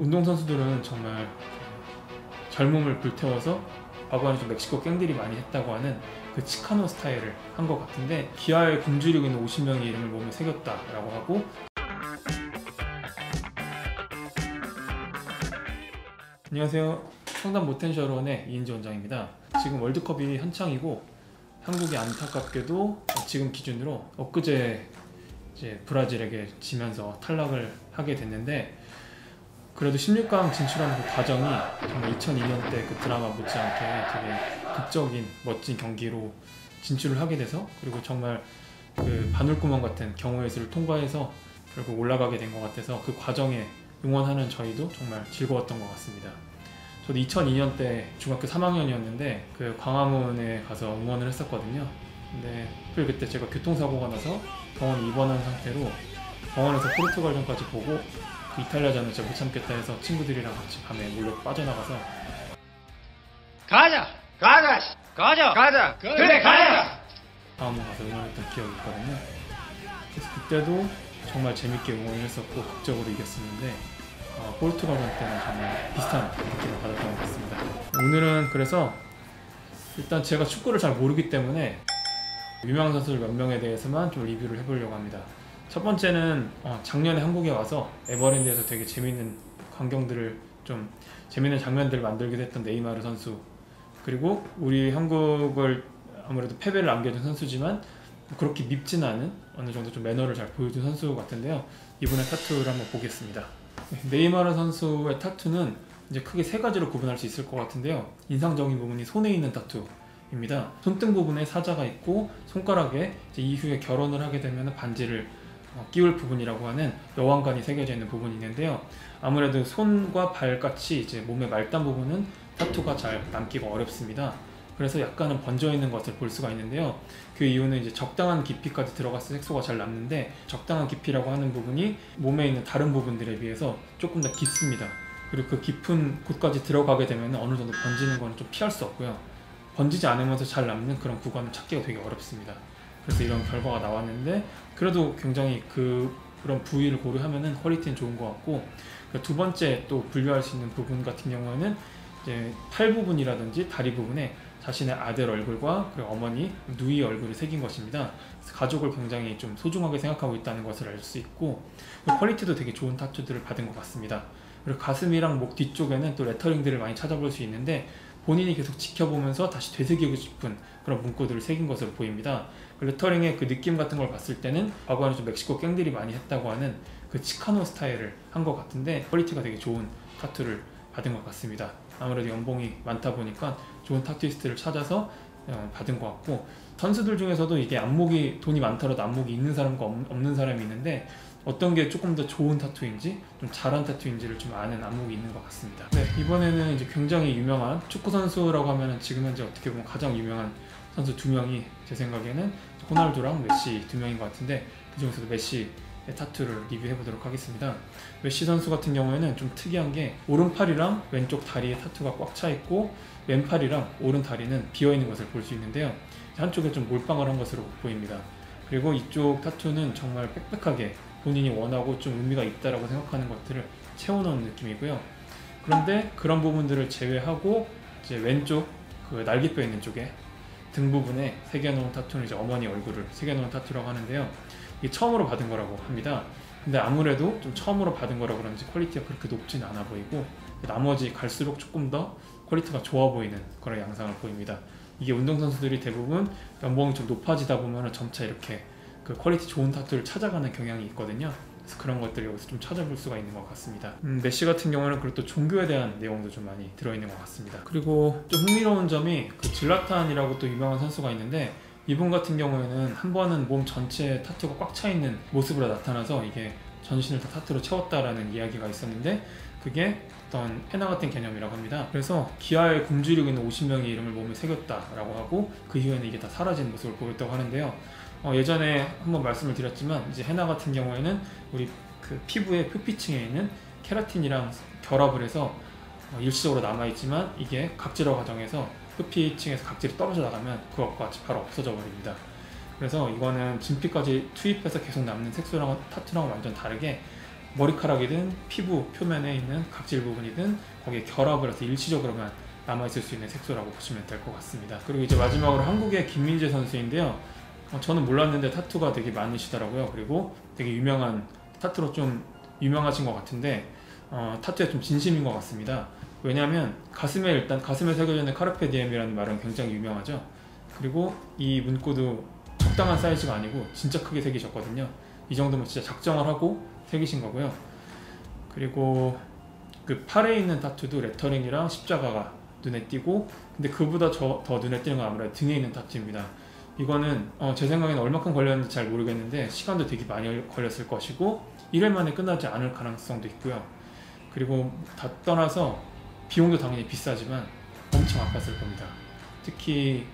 운동선수들은 정말 젊음을 불태워서 과거에는 좀 멕시코 갱들이 많이 했다고 하는 그 치카노 스타일을 한 것 같은데, 기아에 굶주리고 있는 50명의 이름을 몸에 새겼다라고 하고. 안녕하세요. 청담 모텐셔론의 이인지 원장입니다. 지금 월드컵이 한창이고, 한국이 안타깝게도 지금 기준으로 엊그제 이제 브라질에게 지면서 탈락을 하게 됐는데, 그래도 16강 진출하는 그 과정이 정말 2002년 때 그 드라마 못지않게 되게 극적인 멋진 경기로 진출을 하게 돼서, 그리고 정말 그 바늘구멍 같은 경우의 수를 통과해서 결국 올라가게 된 것 같아서, 그 과정에 응원하는 저희도 정말 즐거웠던 것 같습니다. 저도 2002년 때 중학교 3학년이었는데 그 광화문에 가서 응원을 했었거든요. 근데 하필 그때 제가 교통사고가 나서 병원에 입원한 상태로 병원에서 포르투갈전까지 보고, 그 이탈리아전을 제가 못 참겠다 해서 친구들이랑 같이 밤에 몰래 빠져나가서 가자! 가자! 가자! 가자! 그래 가자! 다음에 가서 응원했던 기억이 있거든요. 그래서 그때도 정말 재밌게 응원을 했었고 극적으로 이겼었는데, 포르투갈전 때는 정말 비슷한 느낌을 받았던 것 같습니다. 오늘은 그래서 일단 제가 축구를 잘 모르기 때문에 유명한 선수들 몇 명에 대해서만 좀 리뷰를 해보려고 합니다. 첫 번째는 작년에 한국에 와서 에버랜드에서 되게 재밌는 광경들을, 좀 재밌는 장면들을 만들기도 했던 네이마르 선수, 그리고 우리 한국을 아무래도 패배를 안겨준 선수지만 그렇게 밉지는 않은 어느 정도 좀 매너를 잘 보여준 선수 같은데요. 이번에 타투를 한번 보겠습니다. 네이마르 선수의 타투는 이제 크게 세 가지로 구분할 수 있을 것 같은데요. 인상적인 부분이 손에 있는 타투입니다. 손등 부분에 사자가 있고, 손가락에 이제 이후에 결혼을 하게 되면 반지를 끼울 부분이라고 하는 여왕관이 새겨져 있는 부분이 있는데요. 아무래도 손과 발같이 이제 몸의 말단 부분은 타투가 잘 남기가 어렵습니다. 그래서 약간은 번져 있는 것을 볼 수가 있는데요. 그 이유는 이제 적당한 깊이까지 들어갔을 때 색소가 잘 남는데, 적당한 깊이라고 하는 부분이 몸에 있는 다른 부분들에 비해서 조금 더 깊습니다. 그리고 그 깊은 곳까지 들어가게 되면 어느 정도 번지는 건 좀 피할 수 없고요. 번지지 않으면서 잘 남는 그런 구간을 찾기가 되게 어렵습니다. 그래서 이런 결과가 나왔는데, 그래도 굉장히 그런 부위를 고려하면은 퀄리티는 좋은 것 같고, 두 번째 또 분류할 수 있는 부분 같은 경우에는 이제 팔 부분이라든지 다리 부분에 자신의 아들 얼굴과 그리고 어머니, 누이 얼굴을 새긴 것입니다. 그래서 가족을 굉장히 좀 소중하게 생각하고 있다는 것을 알 수 있고, 퀄리티도 되게 좋은 타투들을 받은 것 같습니다. 그리고 가슴이랑 목 뒤쪽에는 또 레터링들을 많이 찾아볼 수 있는데, 본인이 계속 지켜보면서 다시 되새기고 싶은 그런 문구들을 새긴 것으로 보입니다. 그 레터링의 그 느낌 같은 걸 봤을 때는 과거에는 좀 멕시코 갱들이 많이 했다고 하는 그 치카노 스타일을 한 것 같은데, 퀄리티가 되게 좋은 타투를 받은 것 같습니다. 아무래도 연봉이 많다 보니까 좋은 타투이스트를 찾아서 받은 것 같고, 선수들 중에서도 이게 안목이, 돈이 많더라도 안목이 있는 사람과 없는 사람이 있는데, 어떤 게 조금 더 좋은 타투인지, 좀 잘한 타투인지를 좀 아는 안목이 있는 것 같습니다. 네, 이번에는 이제 굉장히 유명한 축구 선수라고 하면은 지금 현재 어떻게 보면 가장 유명한 선수 두 명이 제 생각에는 호날두랑 메시 두 명인 것 같은데, 그 중에서도 메시의 타투를 리뷰해 보도록 하겠습니다. 메시 선수 같은 경우에는 좀 특이한 게, 오른팔이랑 왼쪽 다리에 타투가 꽉 차 있고, 왼팔이랑 오른 다리는 비어 있는 것을 볼 수 있는데요. 한쪽에 좀 몰빵을 한 것으로 보입니다. 그리고 이쪽 타투는 정말 빽빽하게 본인이 원하고 좀 의미가 있다라고 생각하는 것들을 채워넣은 느낌이고요. 그런데 그런 부분들을 제외하고 이제 왼쪽 그 날개뼈 있는 쪽에 등 부분에 새겨놓은 타투는 이제 어머니 얼굴을 새겨놓은 타투라고 하는데요. 이게 처음으로 받은 거라고 합니다. 근데 아무래도 좀 처음으로 받은 거라 그런지 퀄리티가 그렇게 높지는 않아 보이고, 나머지 갈수록 조금 더 퀄리티가 좋아 보이는 그런 양상을 보입니다. 이게 운동선수들이 대부분 연봉이 좀 높아지다 보면 점차 이렇게 그 퀄리티 좋은 타투를 찾아가는 경향이 있거든요. 그래서 그런 것들을 여기서 좀 찾아볼 수가 있는 것 같습니다. 메시 같은 경우는 그리고 또 종교에 대한 내용도 좀 많이 들어있는 것 같습니다. 그리고 좀 흥미로운 점이, 그 질라탄이라고 또 유명한 선수가 있는데, 이분 같은 경우에는 한 번은 몸 전체에 타투가 꽉 차 있는 모습으로 나타나서 이게 전신을 다 타투로 채웠다라는 이야기가 있었는데, 그게 어떤 헤나 같은 개념이라고 합니다. 그래서 기아에 굶주리고 있는 50명의 이름을 몸에 새겼다라고 하고, 그 이후에는 이게 다 사라진 모습을 보였다고 하는데요. 예전에 한번 말씀을 드렸지만, 이제 헤나 같은 경우에는 우리 그 피부의 표피층에 있는 케라틴이랑 결합을 해서 일시적으로 남아있지만, 이게 각질화 과정에서 표피층에서 각질이 떨어져 나가면 그것과 같이 바로 없어져 버립니다. 그래서 이거는 진피까지 투입해서 계속 남는 색소랑 타투랑은 완전 다르게 머리카락이든 피부 표면에 있는 각질 부분이든 거기에 결합을 해서 일시적으로만 남아있을 수 있는 색소라고 보시면 될 것 같습니다. 그리고 이제 마지막으로 한국의 김민재 선수인데요. 저는 몰랐는데 타투가 되게 많으시더라고요. 그리고 되게 유명한 타투로 좀 유명하신 것 같은데 타투에 좀 진심인 것 같습니다. 왜냐하면 가슴에 새겨져 있는 카르페 디엠이라는 말은 굉장히 유명하죠. 그리고 이 문구도 적당한 사이즈가 아니고 진짜 크게 새기셨거든요. 이 정도면 진짜 작정을 하고 새기신 거고요. 그리고 그 팔에 있는 타투도 레터링이랑 십자가가 눈에 띄고, 근데 그보다 더 눈에 띄는 건 아무래도 등에 있는 타투입니다. 이거는 제 생각에는 얼마큼 걸렸는지 잘 모르겠는데 시간도 되게 많이 걸렸을 것이고 1회 만에 끝나지 않을 가능성도 있고요. 그리고 다 떠나서 비용도 당연히 비싸지만 엄청 아팠을 겁니다. 특히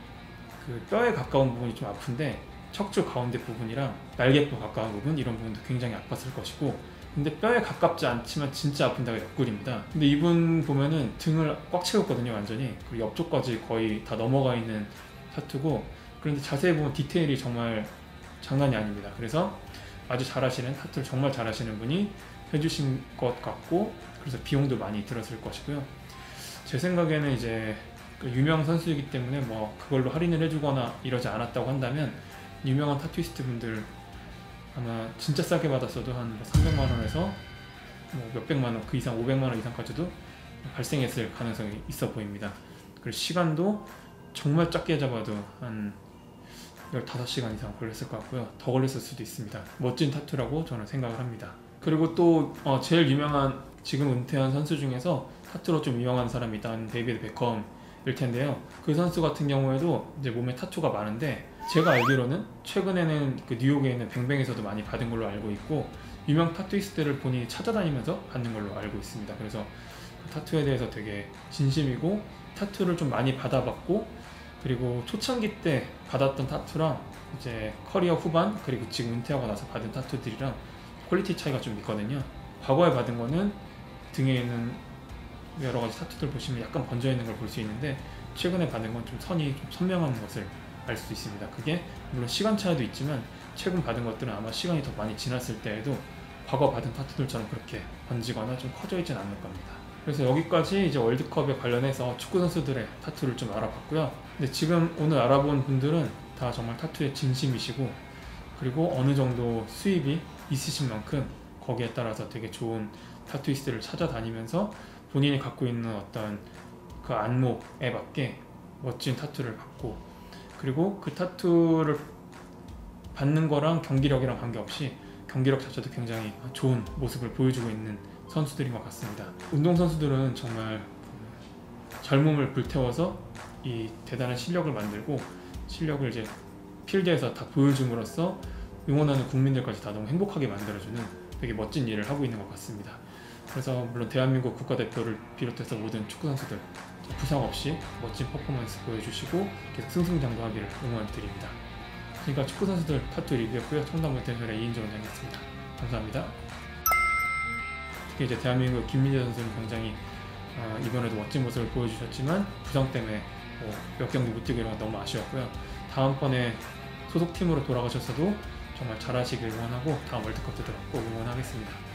그 뼈에 가까운 부분이 좀 아픈데 척추 가운데 부분이랑 날개뼈 가까운 부분, 이런 부분도 굉장히 아팠을 것이고, 근데 뼈에 가깝지 않지만 진짜 아픈 데가 옆구리입니다. 근데 이분 보면은 등을 꽉 채웠거든요, 완전히. 그리고 옆쪽까지 거의 다 넘어가 있는 타투고, 그런데 자세히 보면 디테일이 정말 장난이 아닙니다. 그래서 아주 잘하시는, 타투를 정말 잘하시는 분이 해주신 것 같고, 그래서 비용도 많이 들었을 것이고요. 제 생각에는 이제 유명 선수이기 때문에 뭐 그걸로 할인을 해주거나 이러지 않았다고 한다면 유명한 타투이스트 분들 아마 진짜 싸게 받았어도 한 300만 원에서 뭐 몇백만 원, 그 이상 500만 원 이상까지도 발생했을 가능성이 있어 보입니다. 그리고 시간도 정말 작게 잡아도 한 15시간 이상 걸렸을 것 같고요. 더 걸렸을 수도 있습니다. 멋진 타투라고 저는 생각을 합니다. 그리고 또 제일 유명한, 지금 은퇴한 선수 중에서 타투로 좀 유명한 사람이 있다는 데이비드 베컴일 텐데요. 그 선수 같은 경우에도 이제 몸에 타투가 많은데, 제가 알기로는 최근에는 그 뉴욕에 있는 뱅뱅에서도 많이 받은 걸로 알고 있고, 유명 타투이스트를 본인이 찾아다니면서 받는 걸로 알고 있습니다. 그래서 그 타투에 대해서 되게 진심이고, 타투를 좀 많이 받아봤고, 그리고 초창기 때 받았던 타투랑 이제 커리어 후반, 그리고 지금 은퇴하고 나서 받은 타투들이랑 퀄리티 차이가 좀 있거든요. 과거에 받은 거는 등에 있는 여러 가지 타투들 보시면 약간 번져 있는 걸 볼 수 있는데, 최근에 받은 건 좀 선이 좀 선명한 것을 알 수 있습니다. 그게 물론 시간 차이도 있지만 최근 받은 것들은 아마 시간이 더 많이 지났을 때에도 과거 받은 타투들처럼 그렇게 번지거나 좀 커져 있진 않을 겁니다. 그래서 여기까지 이제 월드컵에 관련해서 축구 선수들의 타투를 좀 알아봤고요. 근데 지금 오늘 알아본 분들은 다 정말 타투에 진심이시고, 그리고 어느 정도 수입이 있으신 만큼 거기에 따라서 되게 좋은 타투이스트를 찾아다니면서 본인이 갖고 있는 어떤 그 안목에 맞게 멋진 타투를 받고, 그리고 그 타투를 받는 거랑 경기력이랑 관계없이 경기력 자체도 굉장히 좋은 모습을 보여주고 있는 선수들인 것 같습니다. 운동선수들은 정말 젊음을 불태워서 이 대단한 실력을 만들고, 실력을 이제 필드에서 다 보여줌으로써 응원하는 국민들까지 다 너무 행복하게 만들어주는 되게 멋진 일을 하고 있는 것 같습니다. 그래서 물론 대한민국 국가대표를 비롯해서 모든 축구선수들 부상 없이 멋진 퍼포먼스 보여주시고 계속 승승장구하기를 응원드립니다. 지금까지 축구선수들 타투 리뷰였고요. 청담모태혈의 이인조 원장이었습니다. 감사합니다. 특히 이제 대한민국 김민재 선수는 굉장히 이번에도 멋진 모습을 보여주셨지만 부상 때문에 몇 경기 못 뛰고 이런 건 너무 아쉬웠고요. 다음번에 소속팀으로 돌아가셨어도 정말 잘하시길 응원하고 다음 월드컵 때도 꼭 응원하겠습니다.